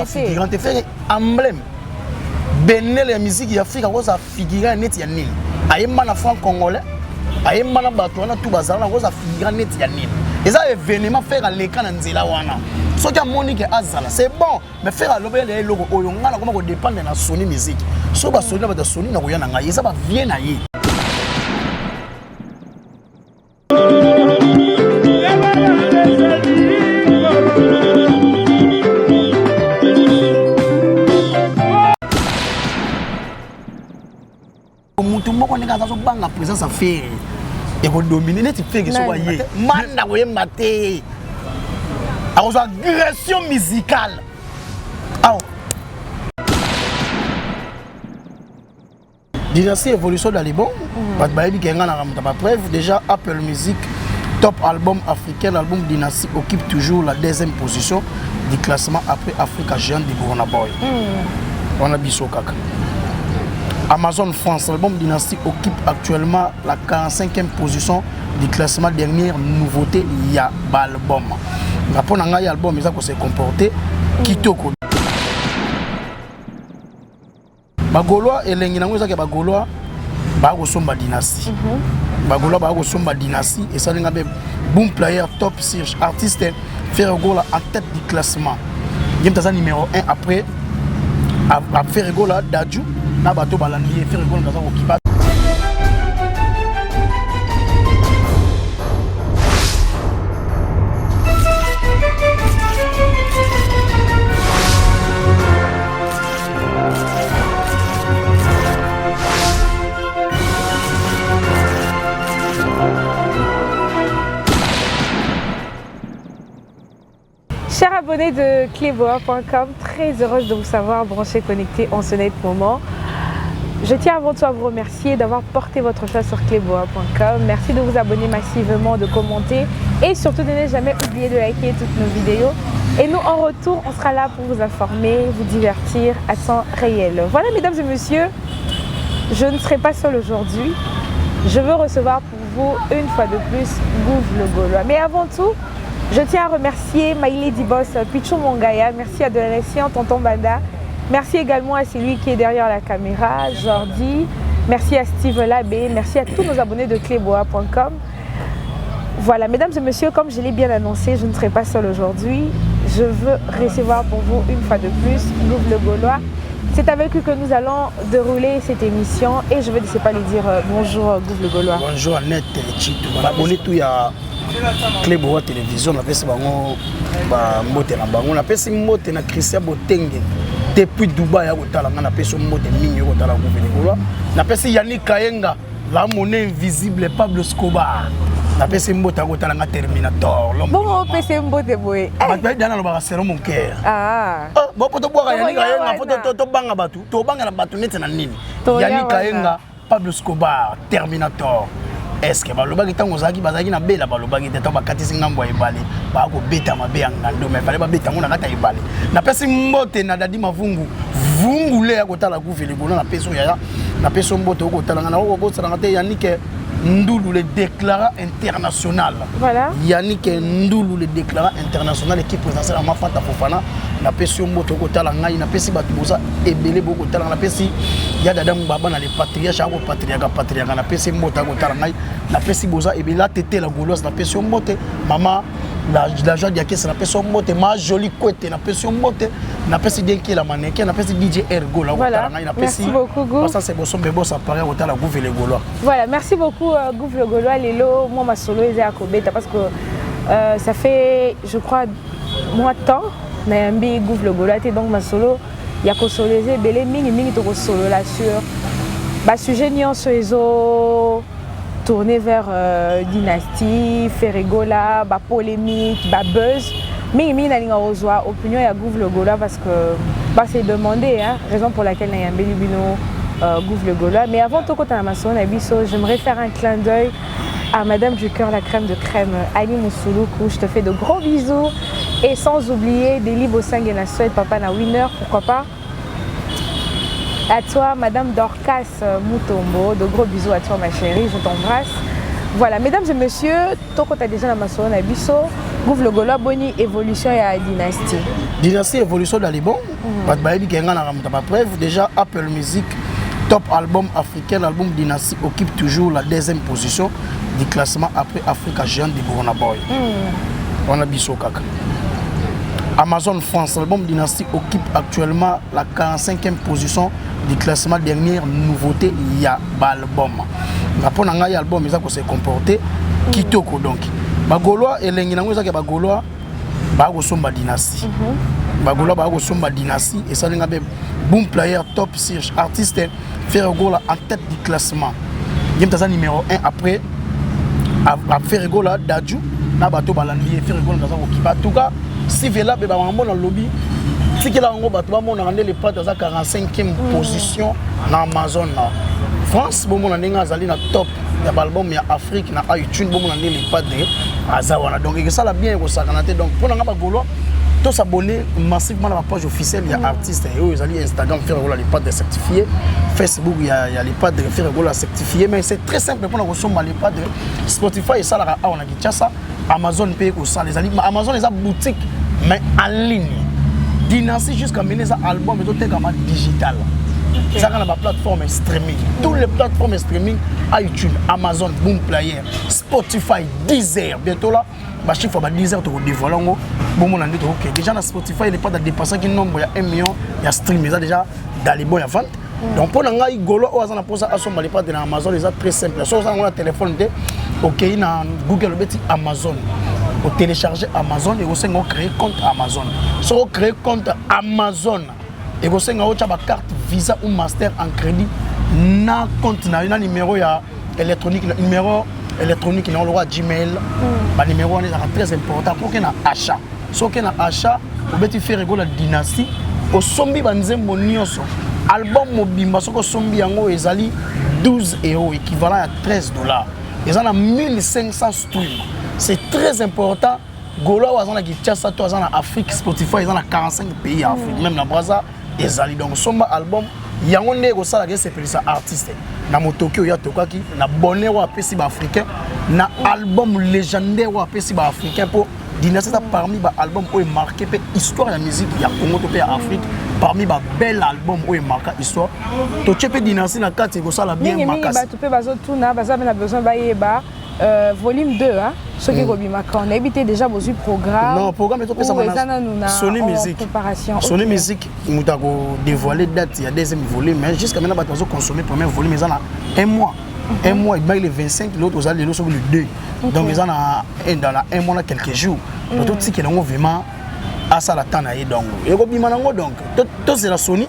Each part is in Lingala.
figurant te fait emblème benel ya musique ya Afrique ko sa figurant net ya nini ayemba na franc congolais ayemba na bato wana tout bazala ko sa figurant net ya nini eza événement faire l'écran na nzela wana soki amoni ke azala c'est bon mais faire lobele ya logo oyo ngana koma ko dépendre na Sony musique so ba Sony na ba Sony na ko yana ngai eza ba vie na ye banga présence à faire et vous dominer net fait que soit yé manda ko yemate a ko agression musicale ah dynastie évolution dans les bons ba ba bi kenga na ramta ba preuve déjà Apple Music top album africain l'album Dynastie occupe toujours la deuxième position du classement après Africa Géant de Burna Boy on a biso kaka Amazon France, l'album Dynastie occupe actuellement la 45e position du classement. Dernière nouveauté, il y a l'album. Rapport à l'album, il s'est comporté. Kitoko. Bagolois et l'Enginango, c'est que Bagolois, Bagosomba Dynastie. Bagolois, Bagosomba Dynastie. Et ça, il y a boom player, top search, artiste, Ferregola en tête du classement. Il y a numéro 1 après Ferregola, Dadju. Na bato balanier faire le dans un kiba. Chers abonnés de Cléboa.com, très heureuse de vous savoir branché, connecté en ce net moment. Je tiens avant tout à vous remercier d'avoir porté votre choix sur Cléboa.com. Merci de vous abonner massivement, de commenter et surtout de ne jamais oublier de liker toutes nos vidéos. Et nous, en retour, on sera là pour vous informer, vous divertir à temps réel. Voilà, mesdames et messieurs, je ne serai pas seule aujourd'hui. Je veux recevoir pour vous, une fois de plus, Gouv le Gaulois. Mais avant tout, je tiens à remercier My Lady Boss, Pichou Mongaya. Merci à Donatien, Tonton Banda. Merci également à celui qui est derrière la caméra, Jordi. Merci à Steve Labé. Merci à tous nos abonnés de Cléboa.com. Voilà, mesdames et messieurs, comme je l'ai bien annoncé, je ne serai pas seule aujourd'hui. Je veux recevoir pour vous, une fois de plus, Gouv le Gaulois. C'est avec lui que nous allons dérouler cette émission et je veux pas lui dire bonjour Gouv le Gaulois. Bonjour Annette Chito. Abonné tout ya Cléboa télévision, on appelle ça mbote na bango, on appelle ça mbote na Christian Botenge. Depuis Dubaï, on a appelé son mot de mignon, on a appelé Yannick Kayenga, la monnaie invisible, Pablo Escobar. On a appelé ce mot de Terminator. Bon, on appelle ce mot de boy. C'est mon cœur. Ah. Bon, pour te boire Yannick Kayenga, faut te banga batu. Tu banga la batu net na nini. Yannick Kayenga, Pablo Escobar, Terminator. Est-ce que balobaki tango zaki bazaki na bela balobaki te to bakatisi ngambo ebale ba ko beta mabe ya ngando me fale ba beta ngona kata ebale na pesi mbote na dadi mavungu vungu le ya kotala kuvele bona na peso ya na peso mbote ko tala na ko bosala ngate Yannick Ndoulou le déclarant international. Voilà. Yannick Ndoulou le déclarant international équipe présidentielle à Mafata Fofana na pesi mbote ko tala ngai na pesi batu boza ebele boko tala na pesi ya dada mbaba na les patriarches ko patriarca na pesi mbote ko tala ngai na pesi boza ebele la tete la gauloise na pesi mbote mama la joie de caisse na pesi mbote ma jolie couette na pesi mbote na pesi denki la mannequin na pesi DJ Ergo la ko tala ngai na pesi. Merci beaucoup Gouv. Ça c'est bon bebo ça paraît ko tala Gouv le Gaulois. Voilà, merci beaucoup Gouv le Gaulois lelo moi ma solo est à Kobeta parce que ça fait je crois mois de temps mais un big Gouv le Gaulois donc ma solo il y a ko soloiser belé mingi to ko solo là sur ba sujet nuance ezo tourner vers Dynastie, Ferregola, ba polémique, ba buzz. Mingi na linga ozwa opinion ya Gouv le Gaulois parce que bah c'est demandé hein, raison pour laquelle na yambé libino Gouv le Gaulois. Mais avant tout quand on a ma son abisso, j'aimerais faire un clin d'œil à Madame du cœur la crème de crème Ali Moussouloukou. Je te fais de gros bisous et sans oublier des livres Sang et la Suède, papa na winner, pourquoi pas. À toi, Madame Dorcas Moutombo, de gros bisous à toi ma chérie, je t'embrasse. Voilà, mesdames et messieurs, toi quand tu as déjà la maçonne à Bisso, Gouv le Gaulois boni évolution et dynastie. Dynastie évolution d'Alibon. Badbaïdi Kenga n'a pas preuve. Déjà Apple Music, top album africain, l'album Dynastie occupe toujours la deuxième position du classement après Africa Géant de Burna Boy. On a biso kaka. Amazon France, l'album Dynastie occupe actuellement la 45e position du classement. Dernière nouveauté, il y a l'album. Rapport à l'album, il s'est comporté kitoko donc. Bagolois et l'enginango ça que Bagolois bagosomba Dynastie. Bagolois bagosomba Dynastie et ça n'a pas boom player top search artiste Ferregola en tête du classement. Il y a numéro 1 après Ferregola Dadju na bato balandi Ferregola dans un en tout cas si Vela be ba dans le lobby si que là on bato ba mona rendre les pas dans 45e position dans Amazon France bon mon ndenge azali na top ya album ya Afrique na iTunes bon mon ndenge les pas de azawana donc et ça la bien ko sakanate donc pour nga ba golo to s'abonner massivement à la page officielle il y a artistes et eux ils Instagram faire les pas de certifiés Facebook il y a les pas de faire certifiés mais c'est très simple pour nous sommes les pas de Spotify et ça là on a dit ça Amazon paye au ça les amis Amazon les a boutique mais en ligne Dynastie jusqu'à mener ça album et tout est comme digital. Ça a la plateforme streaming. Toutes les plateformes streaming, iTunes, Amazon, Boomplayer, Spotify, Deezer. Bientôt là, bah chiffre bah Deezer tu dévoiler bon mon année OK. Déjà dans Spotify il n'est pas de dépasser qui nombre il y a 1 million, il y a stream déjà dans les bons ventes. Donc pour nga igolo o azana posa asomba les pas de Amazon les très simple. So ça on a téléphone de OK na Google beti Amazon. Au télécharger Amazon et aussi on créer compte Amazon. Si on crée compte Amazon et aussi on a carte Visa ou Master en crédit na compte na un numéro ya électronique numéro électronique na le Gmail ba numéro on est très important pour qu'il na achat. So qu'il na achat on peut faire rigoler la Dynastie au sombi banzembo nyonso album mobimba soko sombi yango ezali 12 € équivalent à $13. Ils en a 1500 streams. C'est très important. Golo wazana ki tchasa to wazana Afrique Spotify ils en a 45 pays en Afrique même na Brazza ezali donc somba album yango ndeko sala ke c'est ça artiste na motokyo ya tokaki na bonheur wa pesi ba africain na album légendaire wa pesi ba africain pour Dynastie parmi ba album où est marqué pe histoire de musique ya Congo to pe Afrique parmi ba bel album où est marqué histoire to chepe Dynastie na kati ko sala bien marqué ba to pe bazo tuna baza na besoin ba yeba volume 2 hein ce qui robimaka on a évité déjà vos programmes non programme to pesa mana Sony Music préparation Sony Music mutako dévoiler date il y a deuxième volume mais jusqu'à maintenant bazo consommer premier volume ils en a un mois il baille les 25 l'autre aux allées sur le 2 donc ils en a dans la un mois quelques jours tout ce qui est vraiment à ça la temps et donc et robimana donc tout c'est la Sony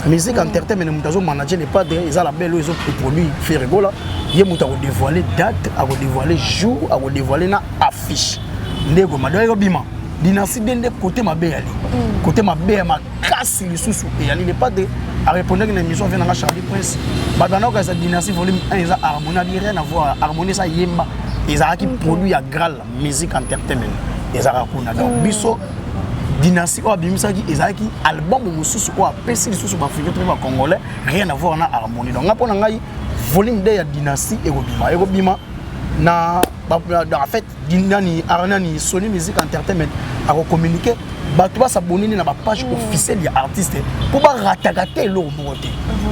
Music Entertainment mutazo manager les pas ils ont la belle ils ont produit faire là il muta ko dévoiler date a ko dévoiler jour a ko dévoiler na affiche ndego madoyo bima Dynastie dende côté mabe yali côté mabe ma casse les sous et yali les pas de à répondre une émission vient dans Charlie Prince badana ka sa Dynastie volume 1 ils a harmonie rien à voir harmonie ça yemba ils a qui produit à Graal Music Entertainment ils a rakuna donc biso Dynastie ou bimisaki ezaki album mususu ou apesi lisusu ba africain très congolais rien à voir na harmonie donc ngapona ngai volume 2 ya Dynastie et bima na en fait dinani aranani Sony Music Entertainment a communiquer bato ba s'abonner na ba page officielle ya artiste pour ba ratakate lo bote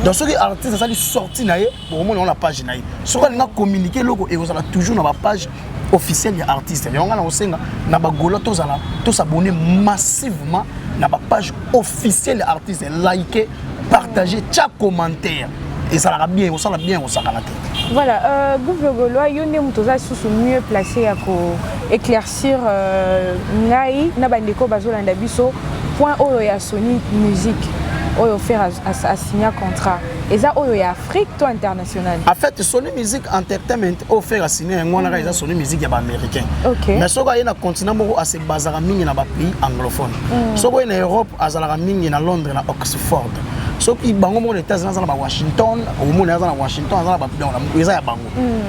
donc ce qui artiste ça dit sorti na ye bon on la page na ye ce qu'on a communiquer logo et ça toujours na ba page officielle ya artiste et on a osenga na ba golo to zala to s'abonner massivement na ba page officielle ya artiste liker partager chaque commentaire et ça la bien on s'akalate. Voilà, Gouv Gaulois, yone mutoza sous mieux placé à éclaircir ngai na bandeko bazolanda biso point oyo ya Sony Music oyo faire à signer contrat. Et ça oyo ya Afrique to international. En fait Sony Music Entertainment offert à signer ngona ka Sony Music ya ba américain. Mais soko na continent moko assez bazara mingi na ba pays anglophone. Soko na Europe azala mingi na Londres na Oxford. Ce qui bango mon états dans la Washington au monde dans la Washington dans la dans la bango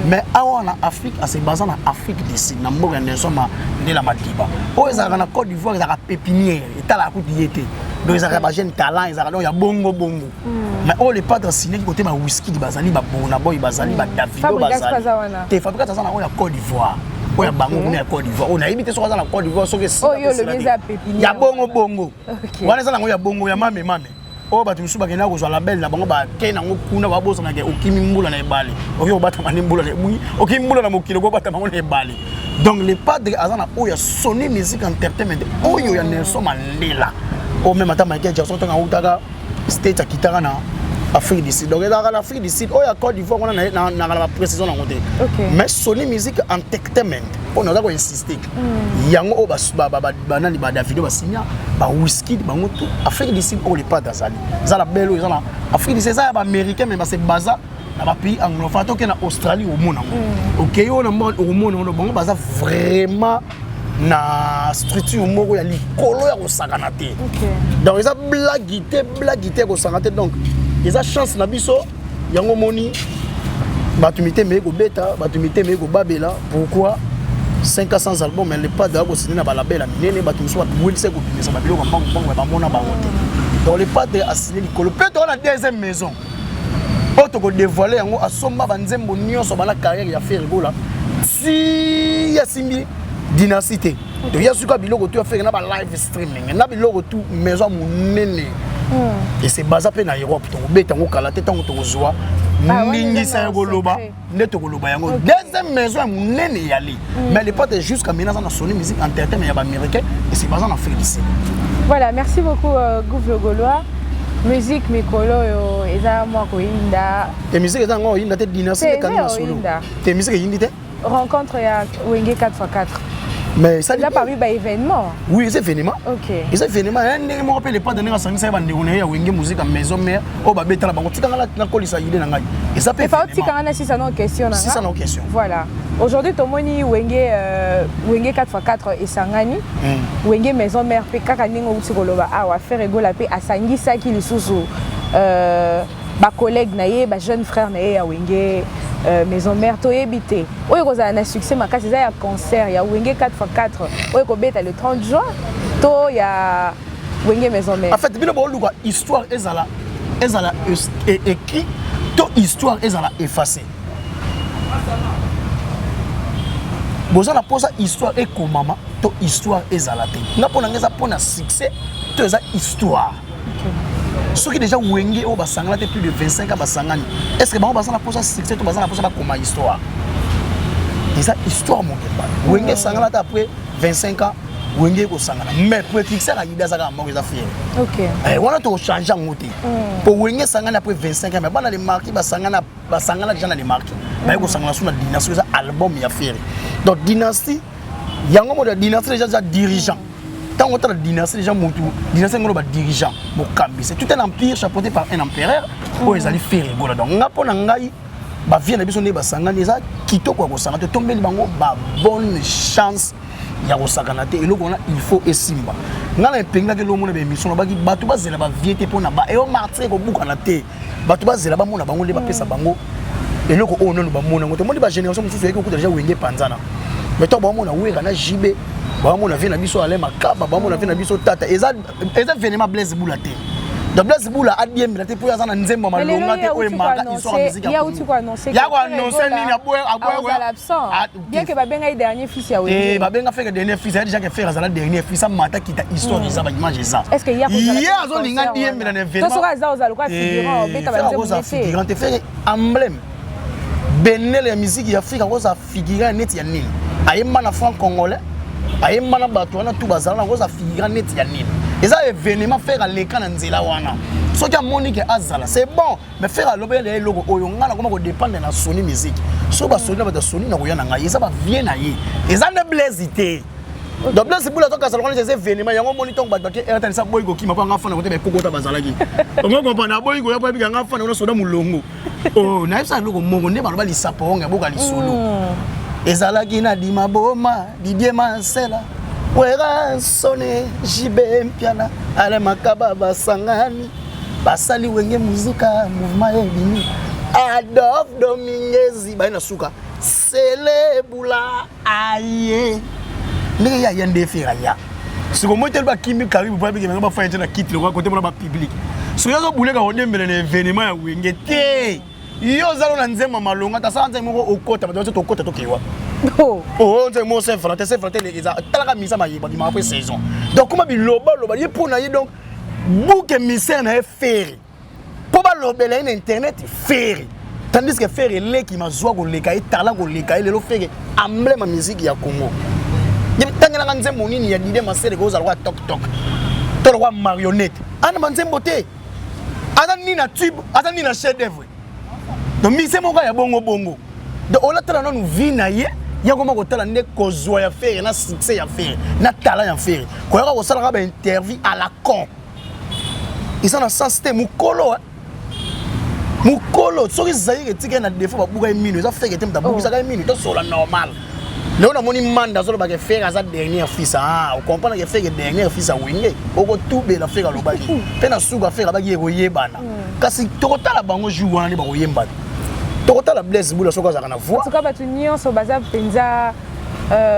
mais en Afrique c'est basé en Afrique du Sud na mboka ndeso ma de la Madiba o ezaka na Côte d'Ivoire ezaka pépinière etala kuti yete donc ezaka ba jeune talent ezaka donc ya bongo mais on les pas signé côté ba whisky di bazali ba bona boy bazali ba Davido bazali te fabrique ça na Côte d'Ivoire oya bango kuna ya Côte d'Ivoire on a évité so la Côte d'Ivoire so que oh yo le miza pépinière ya bongo wana ça ya bongo ya mame oh batu musuba kena ko la belle na bango ba kena ngo kuna ba bosa na ke okimi mbula na ebale oyo bata mani mbula na bui okimi mbula na mokilo ko bata bango na ebale donc les padres azana oya Sony Music Entertainment oyo ya Nelson Mandela o même ata Michael Jackson tanga utaka state akitaka na Afrique du Sud donc dans l'Afrique du Sud oya Côte d'Ivoire on na la précision na côté mais Sony Music Entertainment on a d'abord insisté yango o ba nani ba Davido ba signa ba Whisky bango tout Afrique du Sud o les pas d'azali za la belle za la Afrique du Sud ça ba américain mais c'est baza na ba pays anglophone to ke na Australie au monde OK on a monde au monde on bango baza vraiment na structure moko ya likolo ya ko sakana te donc ça blaguité ko sakana te donc ils ont chance na biso yango moni batumité me ko beta batumité me ko babela pourquoi 500 albums mais les pas d'abo signé na balabela minene batu so will se ko bimisa babelo ko mbongo ba mona ba wote donc les pas de assigné likolo peut on a deuxième maison auto ko dévoiler yango asomba banzembo nyonso bana carrière ya Fergola si ya simbi dynasté donc ya suka biloko tu faire na ba live streaming na biloko tu maison munene et c'est basé pe na Europe to beta ngo kala te tango to zoa ningi sa ngoloba neto ngoloba yango deuxième maison munene yali mais les potes jusqu'à maintenant na Sony Music Entertainment ya ba américain et c'est basé en Afrique du Sud. Voilà, merci beaucoup Gouffre Gaulois. Musique mikolo yo eza moi ko inda. Et musique eza ngo inda te dynastie de Kanina solo. Te musique indi te rencontre ya Wenge 4x4. Mais ça a paru par événement. Oui, c'est événement. OK. Et c'est événement, on me rappelle pas de nga sangisa ba ndekuna ya Wenge musique à maison mère o ba betala bango tika na kolisa yide na ngai. Et ça peut faire tika na si ça non question na. Si ça non question. Voilà. Aujourd'hui tomoni Wenge 4x4 et sangani. Wenge maison mère pe kaka ningo utikoloba awa faire egola pe asangisa ki lisusu ba collègue na ye ba jeune frère na ye ya Wenge maison mère to ebité oyo kozala na succès makasi za ya concert ya Wenge 4x4 oyo ko beta le 30 juin to ya Wenge maison mère. En fait bino bo luka histoire ezala écrit to histoire ezala effacée. Boza na posa histoire et komama to histoire ezala te. Na pona ngeza pona succès to eza histoire. Ceux qui déjà Wenge au basangana plus de 25 ans basangani. Est-ce que ba basana posa succès to basana posa ba koma histoire. Déjà histoire mon gars. Wenge sangana après 25 ans Wenge ko sangana. Mais pour fixer la idée ça ga mo za fier. OK. On a to changer ngote. Pour Wenge sangana après 25 ans mais bana les marqués basangana déjà na les marqués. Ba ko sangana sur la dynastie ça album ya fier. Donc dynastie yango mo de dynastie déjà dirigeant. Tant on a la dynastie déjà mutu dynastie ngolo ba dirigeant mo kambi c'est tout un empire chapeauté par un empereur pour les aller faire rigola donc ngapo na ngai ba vie na biso ne ba sangana eza kitoko ko sangana to tombeli bango ba bonne chance ya ko sakana te eloko na il faut esimba ngala penga ke lo mona be mission ba ki batu ba zela ba vie te pona ba e o martyr ko buka na te batu ba zela ba mona bango le ba pesa bango eloko o no ba mona ngoto moni ba génération mususu eko déjà Wenge panzana mais to ba mona wera na jibe ba mona vient na biso ale makaba ba mona vient na biso tata eza événement Blaise Boula te donc Blaise Boula a bien milité pour ya na nzembo malonga te o maka histoire musique ya uti ko annoncer ya ko annoncer nini aboya bien que ba benga dernier fils ya Wenge ba benga fait dernier fils déjà que faire ça dernier fils ça mata kita histoire ça ba image ça est-ce que ya zo linga diem na événement to sera za ozalo kwa figurant beta ba nzembo figurant te fait emblème benel ya musique ya Afrique ko za figurant net ya nini ayemba na franc congolais ayemba na bato wana tout bazala na ko za figurant net ya nini eza événement faire l'écran na nzela wana soki amoni ke azala c'est bon mais faire lobele ya logo oyo ngana koma ko dépendre na Sony Music so ba Sony ba Sony na ko yana ngai eza ba vie na ye eza ne Blaise te donc Blaise Boula to kasala kona ces événements yango moni tongo ba ke RTN sa boy go kima pa ngafana ko te be kokota bazalaki ongo kompana boy go ya pa bi ngafana ona soda mulongo oh na isa logo mongo ne ba lo ba lisapo onga boka lisolo ezalaki na dima boma Didier Mansela wera sone jibe mpiana ale makaba basangani basali Wenge muzika mouvement ebini Adolphe Dominguez baina suka Selebula aye ndenge ya yande fera ya siko motel ba kimi karibu pa bige ngaba fa na kit le kwa côté mona ba public so yazo buleka odembele na événement ya Wenge te yo zalo na nzema malonga ta sanza moko okota ba to okota to kiwa Oh, on dit moi c'est Valentin, c'est Valentin les a talaka misa ma yeba ma après saison. Donc comment bi loba yé pour na yé donc bouke misère na faire. Pour ba lobela internet faire. Tandis que faire les qui m'a zoa ko leka et talent ko leka et le faire emblème musique ya Congo. Tangela nga nzembo nini ya dide masere ko za roi tok tok. To roi marionnette. Ana manzembo te. Ana ni na tube, ana ni na chef d'œuvre. Donc mise mo ka ya bongo bongo. Donc on a tala non vie na ye, ya ko mako tala ne ko zoa ya faire na succès ya faire, na talent ya faire. Ko ya ko sala ka ba interview à la con. Ils sont dans sens te mukolo. Mukolo, soki zaire tika na défaut ba buka minute, ça fait que tem ta buka ça minute, to sola normal. Là on a moni manda zo ba ke faire à sa dernière fils ah, on comprend que faire que dernière fils à wenge, o ko toube la faire lo ba ki. Pe na suga faire ba ki ko yebana. Kasi to ko tala bango jou wana ba ko yemba. To ko tala bless bula soka za kana voix. En tout cas ba tu nion so baza penza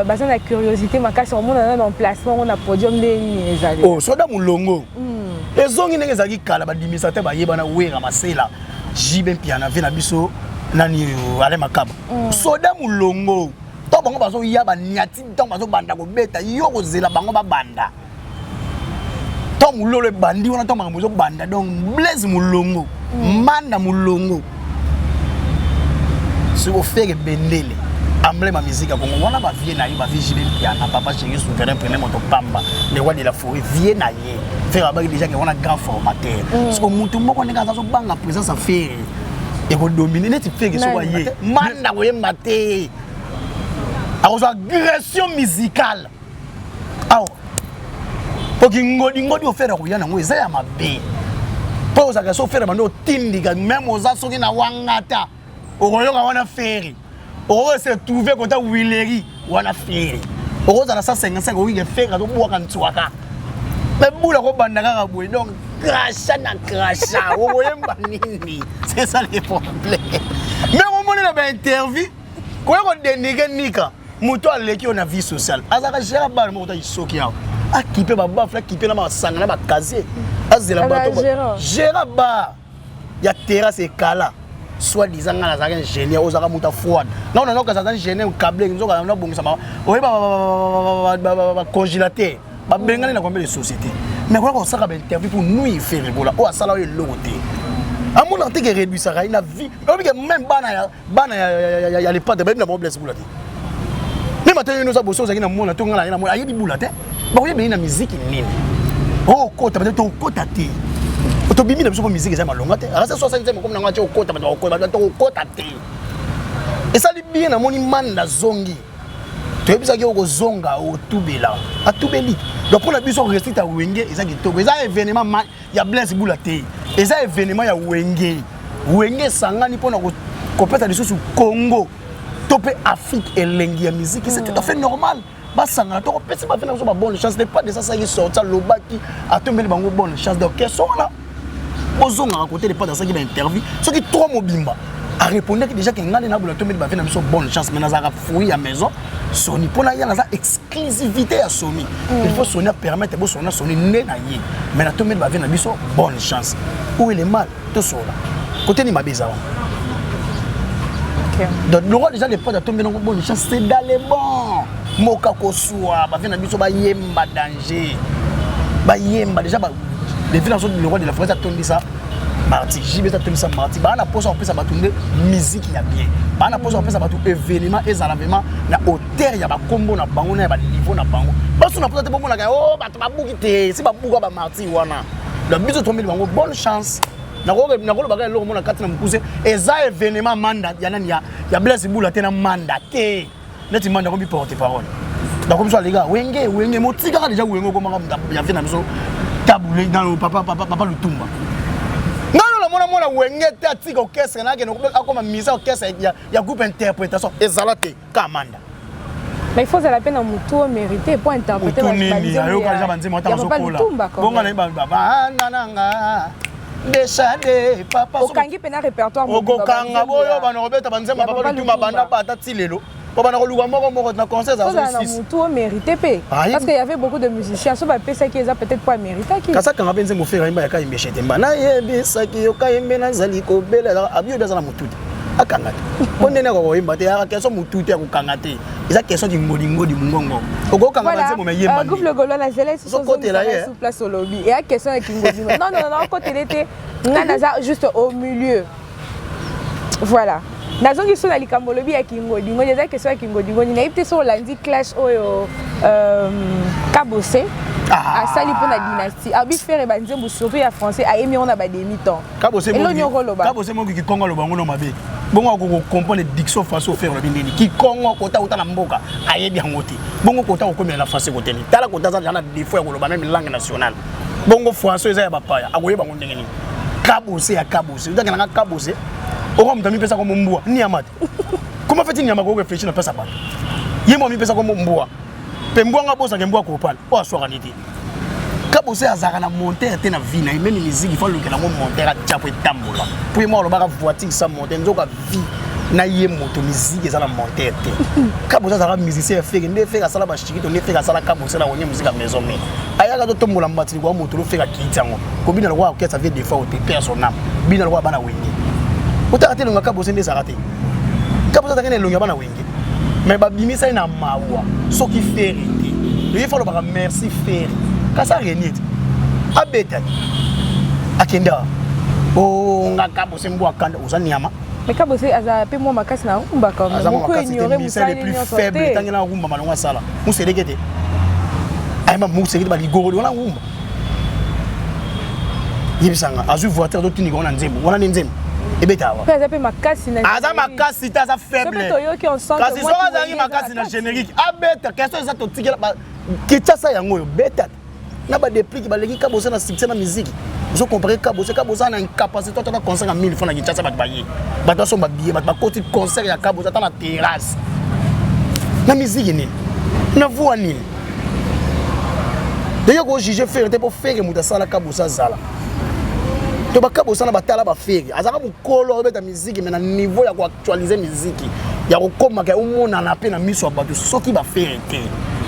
baza na curiosité makasi on mona na emplacement on a podium de ni ezali. Oh, soda mulongo. Ezongi ndenge zaki kala ba dimisate ba yebana wera masela. Jibe piana vena biso nani ale makaba. Soda mulongo. To bango bazo yaba nyati to bazo banda ko beta yo ko zela bango ba banda. To mulolo bandi wana to bango zo banda donc blaze mulongo. Manda mulongo. Si vous faites bendele emblème musique à Congo wana ba vie na yo ba vie jibe piana papa chéri souverain premier moto pamba le roi de la forêt vie na ye faire ba déjà que on a grand formateur parce que mutu moko ndeka za so banga présence à faire et ko dominer net fait que so ye manda ko yemate a agression musicale aw pour que ngodi ofera ko yana ngo eza ya mabe pour ça que so faire bando tindika même aux asoki na wangata okoyoka wana faire on se trouver quand Willery wana faire on a 155 oui que faire to boka ntwaka mais boula ko bandaka ka boy donc crasha na crasha o yemba nini c'est ça le problème mais on moni na ba interview ko ko denige nika muto aleki on a vie sociale azaka gera ba mo ta isoki yawo akipe ba ba fla kipe na masanga na ba kaze azela ba to gera ba ya terrasse et kala soit disant nga nazaka ingénieur ozaka muta froide non non non ka zaka ingénieur câble nzoka na bongisa ba oye ba congélateur ba bengana na combien de sociétés mais quoi qu'on saka ba interview pour nous y faire bola o asala yo logoté amona te que réduire ça na vie obi que même bana ya les pas de même na mo blesse bola te même matin nous a bosso za na mona to ngala na mona ayebi bola te ba oyebi na musique nini oh kota peut-être to kota te to bimi na biso ko musique za malonga te ala 60 comme na ngati okota ba to okota te et ça li bien na moni manda zongi to ebisa ki oko zonga o tubela atubeli donc pour la biso rester ta wenge eza kitoko eza événement ya Blaise Bula te eza événement ya wenge sangani pona ko peta lisusu Congo topé Afrique et lengi ya musique c'est tout à fait normal basanga to ko pesa ba fena so ba bonne chance n'est pas de ça qui sorta lobaki atombeli bango bonne chance donc qu'est-ce là bozonga à côté de pas dans ça qui va interview ce qui trop mobimba a répondu que déjà que ngane na bula tomeli ba fena so bonne chance mais na fouiller à maison Sony pour na yana za exclusivité à Sony il faut Sony permettre bo Sony né na yé mais na tomeli ba fena biso bonne chance où est le mal to sola côté ni mabeza OK donc le roi déjà les pas tomber dans bonne chance c'est d'aller bon moka ko soa ba fena biso ba yemba danger ba yemba déjà ba les villes le roi de la France a tourné ça mardi JB a tourné ça mardi ba na posa on peut ça ba tourner musique ya bien ba na posa on peut ça ba tout événement et événement na hauteur ya ba combo na bango na ba niveau na bango ba so na posa te bombo na ka oh ba ba buki te si ba buka ba mardi wana le biso tomber bango bonne chance na ko ba ka lo mo na kati na mukuse eza événement mandat ya nani ya Blaise Bula te na mandat te neti mandat ko bi porte parole donc comme ça les gars wenge motika déjà wenge ko maka ya vina biso taboulé dans le papa le tumba non mona wenge te atika orchestre na ke no akoma misa orchestre ya groupe interprétation ezalate kamanda mais il faut la peine en mutu mériter pour interpréter la musique ayo kaja banzema tazokola bonga na baba nananga Beshade papa okangi pena répertoire okokanga boyo bana robeta banzema papa le tumba banda pata tilelo pour bana koluka moko na concert ça aussi tout mérité pe parce qu'il y avait beaucoup de musiciens so ba pesa qui eza peut-être pas mérité qui kasa kanga benze mo faire imba ya ka imbeshete mba na yebisa ki yoka imbe na zali ko bela abio bezala mututi akangate bonene ko oyimba te ya question mutu te ko kangate eza question di ngolingo di mungongo oko kangate nzembo me yemba groupe le golo na zela so côté là sous place au lobby et la question qui ngolingo non côté l'été ngana juste au milieu voilà nazongi so na likambo lobby ya kingodingo eza question ya kingodingo na yipte so landi clash oyo kabose asali mpona dynastie abi faire banzembo surtout ya français ayemi on a ba demi temps kabose mo ki kongo lo bango no mabe bongo ko comprendre diction façon faire le bindini ki kongo kota utana mboka ayebi yangote bongo kota ko komela na français kote ni tala kota za na défaut ya ko loba même langue nationale bongo français eza ya bapaya akoyeba ngo ndenge ni kabose ya kabose utaka na kabose oko mtami pesa ko mbwa ni amate comment fait-il nyama ko réfléchir na pesa ba yemo mi pesa ko mbwa pe mbwa nga bosa ke mbwa ko pala o aswaka niti kabose azaka na monter te na vie na même musique il faut le que la monter a tchapo etambola puis moi le baka voiture ça monter nzoka vie na ye moto musique za na monter te kabose azaka musicien fait ne fait sala ba chikito ne fait sala kabose na onye musique à maison mais ayaka to tombola mbati ko moto lo fait ka kitango ko bina le wa que ça fait des fois au personnel bina le wa bana wengi utakati lunga kabose nde sarate kabose takene lunga bana wengi mais babimisa ina mawa soki ferité il faut le baka merci ferry kasa renit abeta akenda o nga kabose mbwa kanda uzanyama mais kabose aza pe mo makasi na umba ka ko ignorer musali plus faible tangena rumba malonga sala muselekete ayma muselekete ba ligoro wala umba yibisanga azu voiture do tini ko na nzembo wana ni nzembo ebeta wa pesa pe makasi na aza makasi ta za faible kasi so aza makasi na générique abeta question eza to tikela ba kitasa yango yo beta na ba déplique ba leki kabose na succès na musique vous comprenez kabose na incapacité de concert à 1000 francs na kitasa ba baye ba to so ba billet ba côté concert ya kabose ta na terrasse na musique ni na voix ni d'ailleurs ko juger faire te pour faire muta sala kabose zala to bakabosana batala ba feri azaka mukolo beta musique mais na niveau ya ko actualiser musique ya ko koma ka umona na pe na miso bato soki ba feri te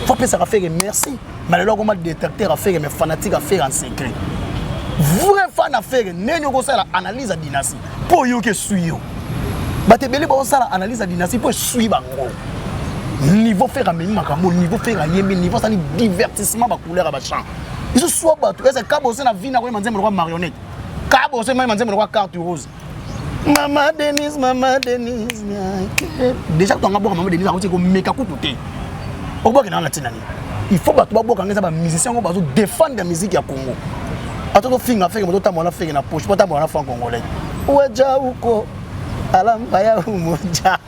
faut penser à faire merci mais le comment détecteur à faire mais fanatique à faire en secret vrai fan à faire nenyo ko sala analyse à dynastie pour yo ke suyo bate beli ba sala analyse à dynastie pour suivre bango niveau faire ameni makambo niveau faire yembi niveau ça ni divertissement ba couleur ba chant ils soit bato est-ce que kabose na vie na ko manzembo ko marionnette kabose même manzembo ko carte rose Maman Denise déjà ton ngabo maman Denise a ko meka kututé oboka na latinani il faut bato baboka ngeza ba musicien ngo bazo défendre la musique ya Congo atoko finga feke moto tamona feke na poche pota mona fa congolais oja uko alamba ya umoja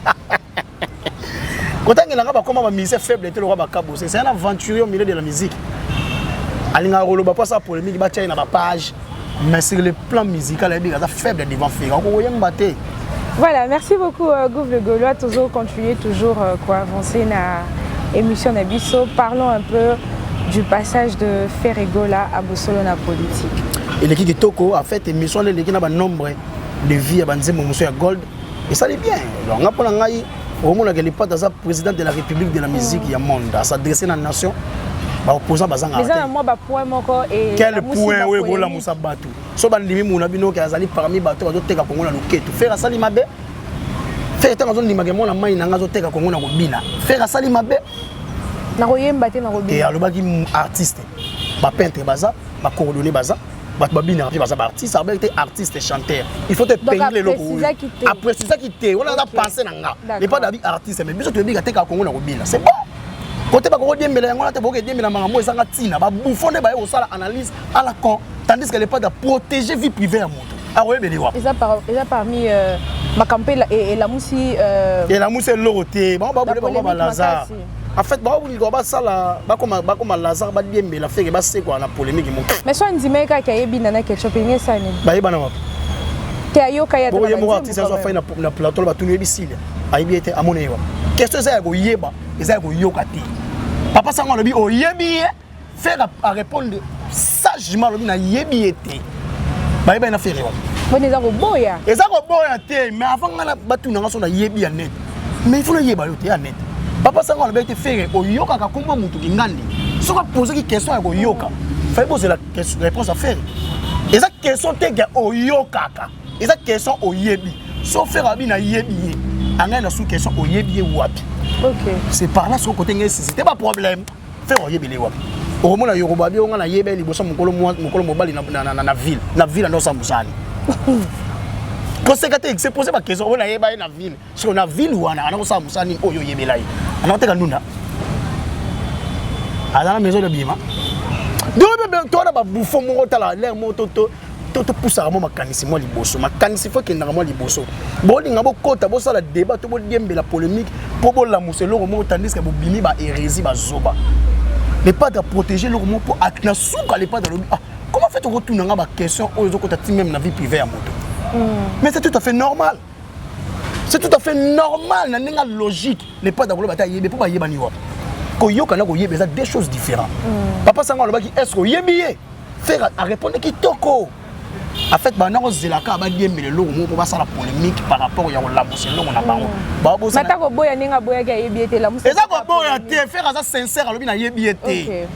kotanga nga ba koma ba musicien faible te lo ba kabose c'est un aventurier au milieu de la musique alinga roloba pas ça polémique ba tia na ba page mais sur le plan musical il est faible devant feke ko yemba te. Voilà, merci beaucoup Gouv le Gaulois, toujours continuer toujours quoi avancer na émission Nabiso. Parlons un peu du passage de Ferregola à Bosolo na politique. Et l'équipe de Toko a fait émission l'équipe na ba nombre de vie à banzemo monsieur ya Gold et ça est bien. Donc on a ngai au monde que le pas dans président de la République de la musique ya monde à s'adresser à la nation. Ba opposant bazanga. Mais ça moi ba point moko et quel point oui gola musa batu. So ba ndimi muna bino ke azali parmi bato bazo teka Kongo na loketo. Faire ça li mabe. Faire tant azoni limage mona mai na ngazo teka Kongo na kobina. Faire ça li mabe. Na koyemba te na kobina. Et alobaki artiste. Ba peintre baza, ba coordonner baza. Ba babina baza ba artiste, abelté artiste chanteur. Il faut te peindre le logo. Après c'est ça qui te. On a pensé na nga. Et pas d'avis artiste mais biso to bi ka teka Kongo na kobina. C'est bon. Côté ba ko diembela yango na te boke diembela mangambo ezanga tina ba buffonde ba yo sala analyse à la con tandis qu'elle est pas de protéger vie privée à moto ah ouais beliwa et ça parmi ma campagne et la moussi et la moussi loroté ba ba Lazare en fait ba buli ko ba sala ba comme Lazare ba diembela feke ba se quoi na polémique mo mais so ndimeka ka yebi na ketchup ngé sani ba yeba na te ayoka ya de ba mo artiste so fa na plateau ba tunu ebisile ayibi ete amonewa question ça ya ko yeba eza ko yoka te papa sango lobi o yebi faire à répondre sagement lobi na yebi ete ba yeba na faire wa bon eza ko boya te mais avant ngana batu na ngaso na yebi ya net mais il faut le yeba yo te ya net papa sango lobi te faire o yoka ka komba mutu kingandi soko poser ki question ya ko yoka fa poser la réponse à faire eza question te ga o yoka ka eza question o yebi sauf faire abina yebiye anga na sous question o yebiye wapi. OK. C'est par là son côté c'était pas problème. Faire o yebile wapi. Au moment na Yoruba bi on na yebe liboso mukolo mobali na ville ndo sa musani. Conséquenté c'est posé ma question on a yeba na ville. Sur na ville wana ana ko sa musani oyo yebelai. Ana teka ndunda. À la maison de Bima. Donc, toi, tu as bouffé mon tala, l'air moto, tu pousses à moi, ma liboso. Ma canisse, il faut qu'il y ait un liboso. Bon, il y a un côté, il y a un débat, il y a la polémique, pour la mousse, le roman, tandis que Bimi va hérésie, va zoba. Les pas de protéger le roman pour acter sous les pas de l'objet. Comment fait-on retourner à ma question aux autres côtés, même dans la vie privée à moto? Mais c'est tout à fait normal. C'est tout à fait normal, il y a une logique. Les pas de l'objet, il y a pas de l'objet. Il y a des choses différentes. Papa Sango qui est-ce que yébié faire à répondre qui toko. En fait, bah non zelaka ba die mbele lo mo ko ba sala polémique par rapport ya la musse lo na bango. Ba bo sa. Mata ko boya ninga boya ka yébié te la musse. Eza ko boya te faire ça sincère lobi na yébié te. OK.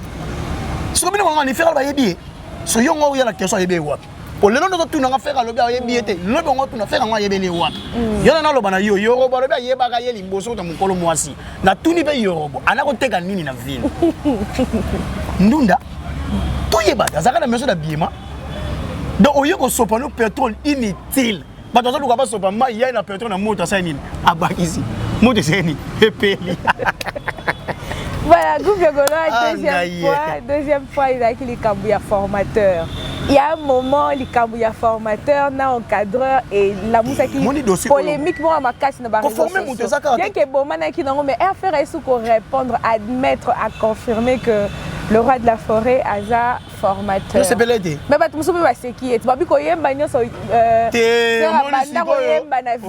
So bino ngani faire ba yébié. So yo ngo ya la question yébié wapi. Pour le nom de tout n'a faire lobi yébié te. Le bon tu na faire ngo yébié wapi. Yo na lo bana yo Yoruba lobi yeba ka yeli mboso ta mukolo mwasi. Na tuni be Yoruba. Ana ko teka nini na ville. Ndunda to yeba azaka na maison d'habillement donc au lieu qu'on sopa no pétrole inutile ba tozo luka ba sopa ma ya na pétrole na moto ça nini abakisi moto c'est nini epeli. Voilà, deuxième fois il a qui les cambouya formateur. Il y a un moment les cambouya formateur na encadreur et la moussa qui polémique moi ma casse na ba réseaux sociaux. Bien que bon mana qui non mais faire est sous répondre admettre à confirmer que le roi de la forêt Aza formateur. C'est belé. Mais ba tumuso ba seki et babi ko yemba nyoso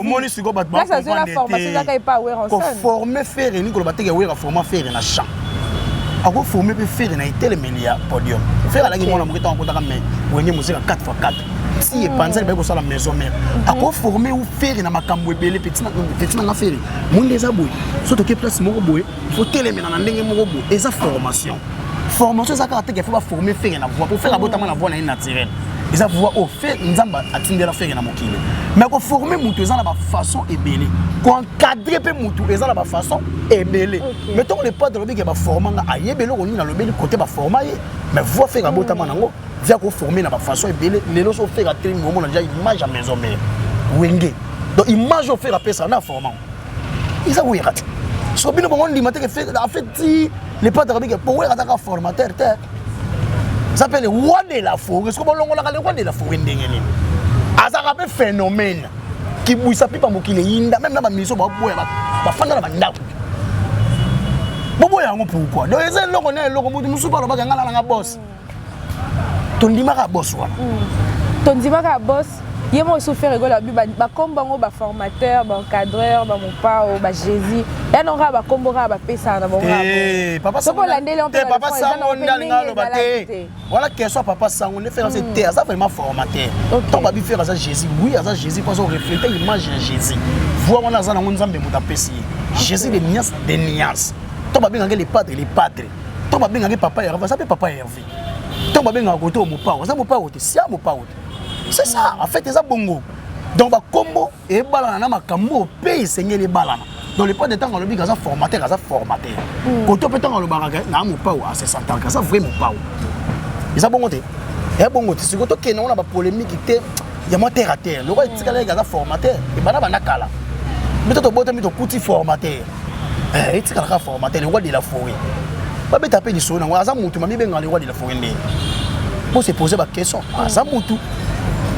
moni siko ba ba ça c'est la formation ça pas aware en scène. Former faire ni ko ba teke aware former faire na champ. Ako former pe faire na itele melia podium. Faire la ki mona mo kitanga kotaka me wenye musika 4x4. Si panza ba ko sala maison mère. Ako former ou faire na makambo ebele petit na faire. Monde eza boy. Surtout que place moko boy, il faut télémena na ndenge moko boy. Eza formation. Formation ça caractère qu'il faut former faire na voix pour faire la botamana na voix na naturelle. Ils a voix au fait nzamba atindela faire na mokile. Mais ko former mutu eza na ba façon ebele. Ko encadrer pe mutu eza na ba façon ebele. Mais tant les pas de lobi que ba formanga ayebele ko ni na lobi côté ba former mais voix faire la botamana ngo via ko former na ba façon ebele lelo so faire ateli mo na déjà image à maison mère. Wenge. Donc image au faire appeler ça na formant. Ils a ouira. So bino bon limité que fait en fait les pas de rabbi pour un formateur ça s'appelle le roi de la forêt. Est-ce que bon on a le roi de la forêt ndengeni azaka pe phénomène qui bouissa pipa mokile yinda même na ba miso ba boya ba fanda na ba ndako bo boya ngo pourquoi donc eza loko na loko mutu musupa lo ba ngala na boss tondima ka boss wana tondima ka boss yemo souffert rigolo ba kombango ba formateur ba encadreur ba mopao ba Jésus ya non ba kombo ba pesa na bonga papa ça papa ça on ndalinga lo baté voilà question papa ça on fait c'est terre ça vraiment formateur donc ba bi faire ça Jésus oui ça Jésus parce qu'on reflète l'image de Jésus voir on a ça na nzambe muta pesi Jésus des nuances donc ba bi ngale les padres donc ba bi ngale papa Hervé ça peut papa Hervé donc ba bi ngale koto mopao ça mopao te sia mopao. C'est ça, en fait, c'est ça bongo. Donc, bah, combo et balana makambo pays seigneur les balana. Donc, les pas de temps on le dit ça formateur, ça formateur. Quand on peut temps on le baraga, na mo pas à 60 ans, ça vraiment pas. Et ça bongo te. Et bongo te, c'est que toi on a ba polémique te, il y a moi terre à terre. Le roi est tikala ça formateur et bana banakala. Mais toi bote mi to kuti formateur. Et tikala formateur le roi de la forêt. Ba beta pe di sona, wa za mutu mami benga le roi de la forêt ndé. Pour se poser la question, ça mutu.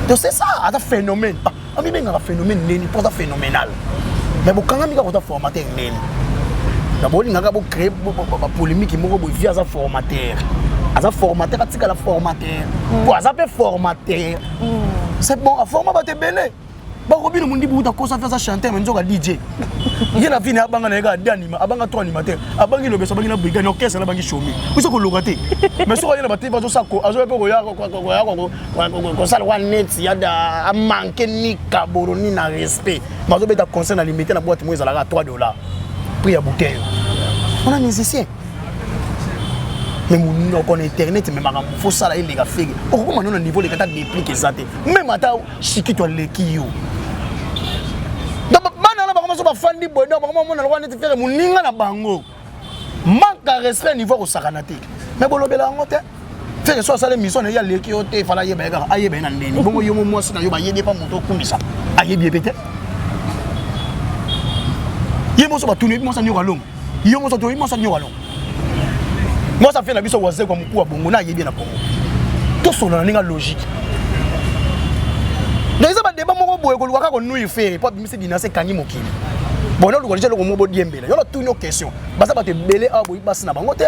Donc c'est ça, un phénomène. On dit un phénomène, pas phénoménal. Mais quand on a un formateur, d'abord on a créé une polémique qui via un formateur. Un formateur, c'est un formateur. Pour un formateur, c'est bon, un formateur est belé. Bah Robin on dit beaucoup de choses à faire ça chanter mais on DJ. Il y a la vie à banga nega d'anima, à banga 3 animateurs, à banga le besa banga brigade orchestre la banga shomi. Vous ça ko lokaté. Mais so yena baté bazo sako, azo pe ko ya ko sala wa net ya da manquer ni kaboro ni na respect. Mazo beta concert na limité na boîte moi za la $3. Prix à bouteille. On a musicien. Mais mon on internet mais maram faut ça là il les gars fait. Pourquoi maintenant au niveau les gars dépliquer ça. Même ata chiki to leki yo. bafandi boy donc maman mona lwa neti faire muninga na bango manque de respect niveau ko sakanatique mais bolobela ngo te faire so ça les missions ya leki ote fala yeba ga ayeba na ndeni bongo yo mo mwasi na yo ba yebe pa moto kumisa ayebi ebete yemo so ba tuni mo sa nyoka long yo mo so to mo sa nyoka long moi ça fait la biso waze kwa mkuu wa bongo na yebi na bongo to so na ninga logique donc ça va débat moko boye ko luka ko nui faire pas bimisi dinase kanyi mokili bon non ko jelo ko mo bo diembela yo la tuni no question ba ça ba te belé a boyi basi na bango te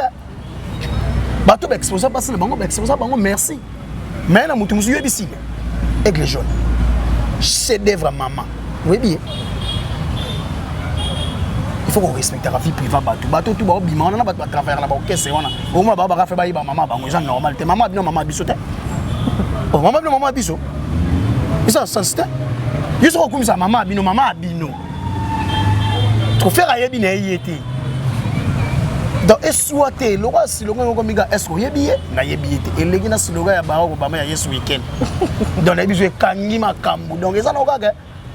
ba to exposer basi na bango exposer bango merci mais na mutu musu yebi si aigle jaune chef d'œuvre maman oui bien il faut qu'on respecte la vie privée bateau tout ba bima on na ba travailler na ba caisse wana au moins ba ba faire ba maman bango ça normal te maman bino maman biso te oh maman bino maman biso ça c'est ils sont comme ça maman bino trop faire ayebi na yete donc eswate lo kwa silonga ko miga esko yebi na yebi te elegi na silonga ya ba ko ba ma ya yes weekend donc na biso kangi makambu donc ça na okaka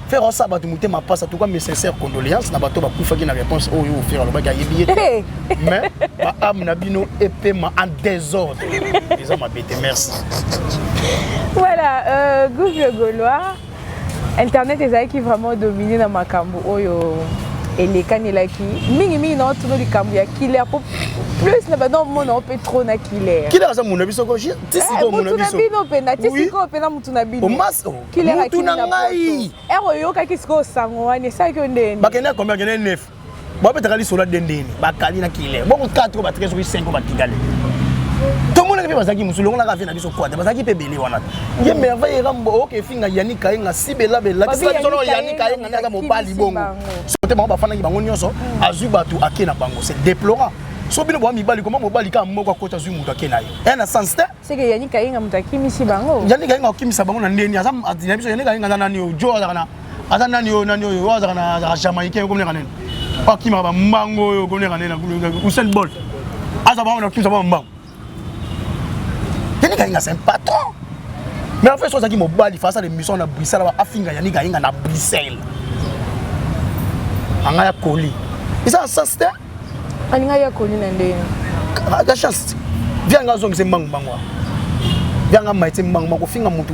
faire ça bato muté ma passe tout comme mes sincères condoléances na bato ba kufa ki na réponse oh yo faire lo ba ga yebi mais ba am na bino épée ma en désordre ils ont ma bête merci. Voilà, Google Gaulois, Internet est qui vraiment dominé dans ma cambo oyo et les canelaki. Mingi non tout le cambo ya killer plus na badon mon on peut trop na killer. Killer ça mon abiso ko ji tisigo mon abiso. Mutu na tisigo pe na mutu na bino. O maso. Killer na mutu na ngai. Oyo ka kisko sango wani sa ko ndeni. Ba kena combien kena 9. Ba pe takali sola dendeni. Ba kali na killer. Bon 4 ba 13 5 ba tigale. Tout le monde qui va qui musulon la vie na biso quoi de bazaki pe belé wana ye merveille rambo OK finga yani kainga sibela bela kisa solo yani kainga na mobali bongo sote ba fana ki bango nyonso azu batu akena bango c'est déplorant so bino bo mibali comment mobali ka moko kota zu mutu akena ye na sens te c'est que yani kainga mutaki misi bango yani kainga okimisa bango na ndeni azam adina biso yani kainga na nani ojo azana azana nani oyo azana za jamaïcain comme nani akima ba mbango yo comme nani na Usain Bolt azaba na okimisa ba mbango c'est un patron. Mais en fait, ce qui m'a dit face à l'émission à Bruxelles, à Finga, il y a à Bruxelles. Il y a colis. Et ça, c'est il y a colis. La chance. Viens à zone, c'est mang mangwa. Viens à maïté mang mango, finga mutu,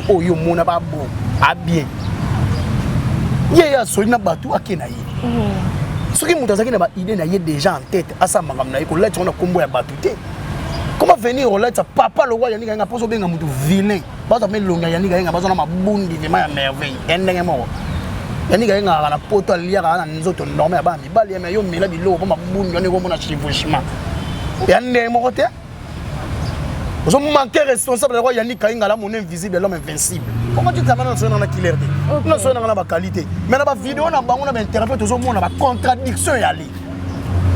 oh yo mona ba bo, a bien. Y'a solina batu à Kenaï. Ce qui m'a dit, il y a déjà en tête, à sa mangam naïko, là, tu as un combo à batute. Comment venir au lait papa le roi yanniga pas bien mutu vilain pas mais longa yanniga pas na mabundi de ma merveille endenge mo yanniga na poto lia na nzoto normal ba mi bali me yo mela bilo ba mabundi yoni ko mona chivushima yande mo kote vous manquez responsable le roi yanniga la mon invisible l'homme invincible comment tu t'amènes dans la killer non so na ba qualité mais na ba vidéo na bango na ba interprète tout monde na ba contradiction yali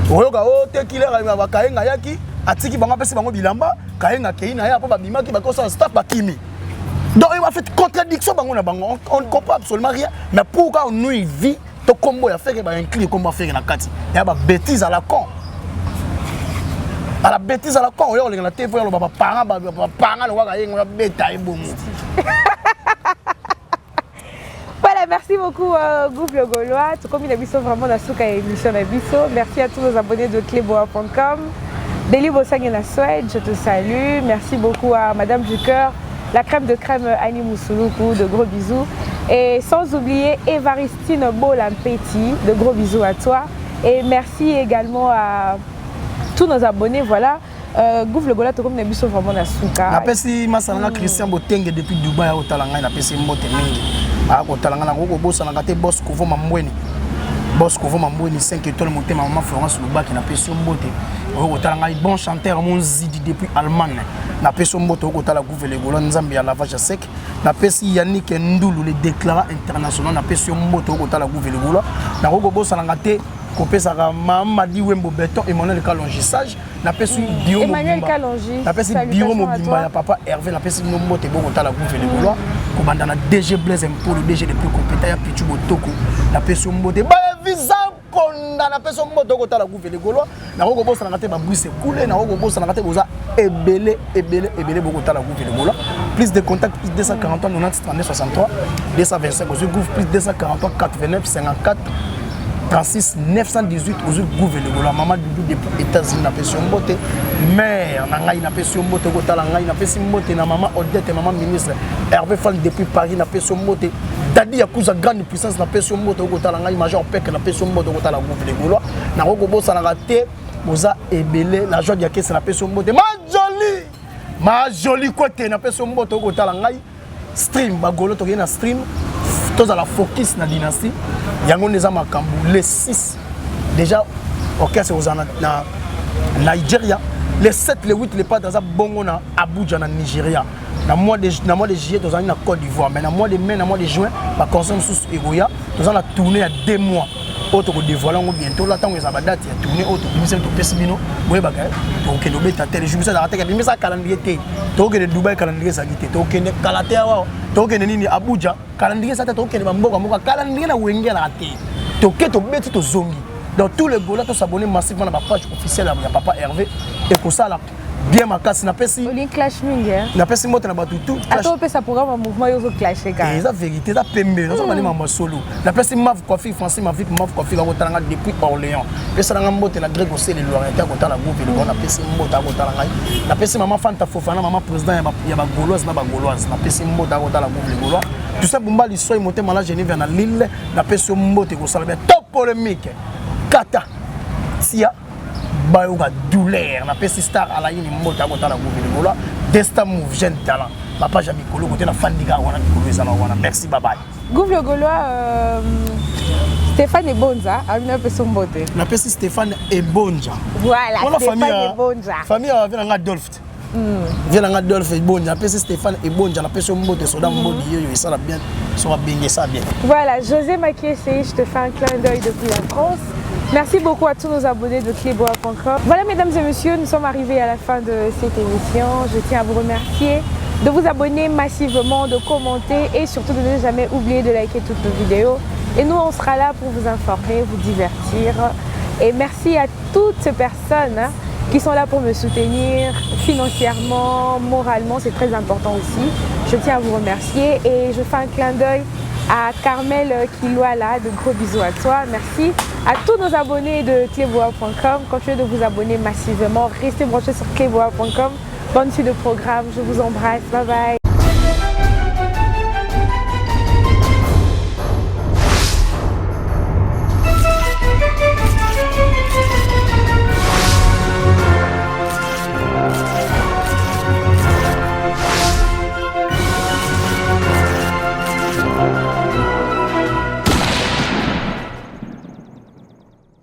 oyoka o te killer ba kainga yaki atiki bango pesi bango bilamba kayenga keina ya po ba bimaki ba kosa staff ba kimi donc il va faire contradiction bango na bango on ne comprend absolument rien mais pourquoi nous il vit to combo ya faire ba inclure combo faire na kati ya ba bêtise à la con à la bêtise à la con yo le na TV yo ba parents ba parents le wa kayenga beta e bomo. Voilà, merci beaucoup Google Gaulois. Tout comme il a visto vraiment la souka émission na biso. Merci à tous nos abonnés de cleboa.com. Deli Bossang et la Suède, je te salue. Merci beaucoup à Madame du Cœur, la crème de crème Annie Moussouloukou, de gros bisous. Et sans oublier Évaristine Bolampeti, de gros bisous à toi. Et merci également à tous nos abonnés. Voilà. Google Gaulois, tout comme nous avons vraiment la souka. Napesi Masalanga Christian Botenge depuis Dubaï à Otalanga, napesi Mbote Mingi. À Otalanga, na Gogo Bossanga, te boss Kovo Mambweni. Boss Kovo Mambweni 5 étoiles, monté maman Florence Louba qui napesi Mbote. Bon chanteur mon zidi depuis Allemagne na peso mboto ko la gouverne golo nzambe ya lavage sec na pesi Yannick Ndoulou le déclarant international na peso mboto ko la gouverne golo na ko bosa na ngate ko pesa ka Mamadi Wembo Beton Emmanuel Kalongissage na peso bio Emmanuel Kalongi na pesi bio mobimba ya papa Hervé na pesi mbote boko la gouverne golo ko banda na DG Blaise Mpolo DG le plus compétent ya Pichu Botoko na peso mbote ba visa konda na peso mboto ko la gouverne golo na ko bosa na ngate ba brise coulé na ko bosa na ngate boza ebele beaucoup de temps. Plus de contacts, plus 243 90 32 63 225 aussi groupe plus 243 89 54 36 918 ozul gouvernement maman Doudou depuis États-Unis na pesi mbote mère na ngai na pesi mbote kotala ngai na pesi mbote na maman Odette maman ministre Hervé Fall depuis Paris na pesi mbote Dadi Yakuza grande puissance na pesi mbote kotala ngai major Pek na pesi mbote kotala gouvernement na ko bosa na raté moza ebele la joie ya kese na pesi mbote ma jolie côté na pesi mbote kotala ngai stream bagolo to na stream tous à la focus na dynastie yango neza makambu les 6 déjà orchestre aux na Nigeria les 7 les 8 les pas dans bongo na Abuja na Nigeria na mois de juillet dans na Côte d'Ivoire mais na mois de mai na mois de juin ba concert sous Egoya dans la tournée à 2 mois autre que dévoiler bientôt là tant que ça va date ya tournée autre bimisel to pesibino boye baga donc no beta télé je me sais arrêter bimisa calendrier té to que de Dubaï calendrier ça gité to que ne kalate wa to que nini Abuja calendrier ça to que ne mboka mboka calendrier na wengela raté to que to beti to zongi dans tous les golas to s'abonner massivement à ma page officielle ya papa Hervé et pour ça là bien ma casse na pesi Oli clash mingi na pesi moto na batu tout ato pesa programme mouvement yo clasher ka eza vérité za pembe na mani mama solo na pesi maf coiffure français ma vie maf coiffure ko talanga depuis Orléans pesa nga mbote la Greg Ossé le Lorentin ko tala groupe le na pesi mbota ko talanga na pesi maman Fanta Fofana maman président ya ba gauloise na ba gauloise na pesi mbota ko tala groupe le gaulois tout ça bomba li soy monter malade Genève na Lille na pesi mbote ko sala top polémique kata sia bayoga douleur na pesi star ala yini mbota ko tala gouvernement là destin move jeune talent papa Jabi Kolo côté na fandiga wana Kolo ezala wana merci bye bye Gouvle Gaulois Stéphane Ebonza amina pesi mbote na pesi Stéphane Ebonja voilà Stéphane Ebonja famille avec un Adolphe vient un Adolphe Ebonja na pesi Stéphane Ebonja na pesi mbote soda mbodi yo ça la bien sera bien ça bien voilà José Makiessé je te fais un clin d'œil depuis la France. Merci beaucoup à tous nos abonnés de cleboa.com. Voilà mesdames et messieurs, nous sommes arrivés à la fin de cette émission. Je tiens à vous remercier de vous abonner massivement, de commenter et surtout de ne jamais oublier de liker toutes nos vidéos. Et nous, on sera là pour vous informer, vous divertir. Et merci à toutes ces personnes qui sont là pour me soutenir financièrement, moralement, c'est très important aussi. Je tiens à vous remercier et je fais un clin d'œil à Carmel Kiloala, de gros bisous à toi, merci. À tous nos abonnés de cleboa.com, continuez de vous abonner massivement, restez branchés sur cleboa.com. Bonne suite de programme, je vous embrasse, bye bye.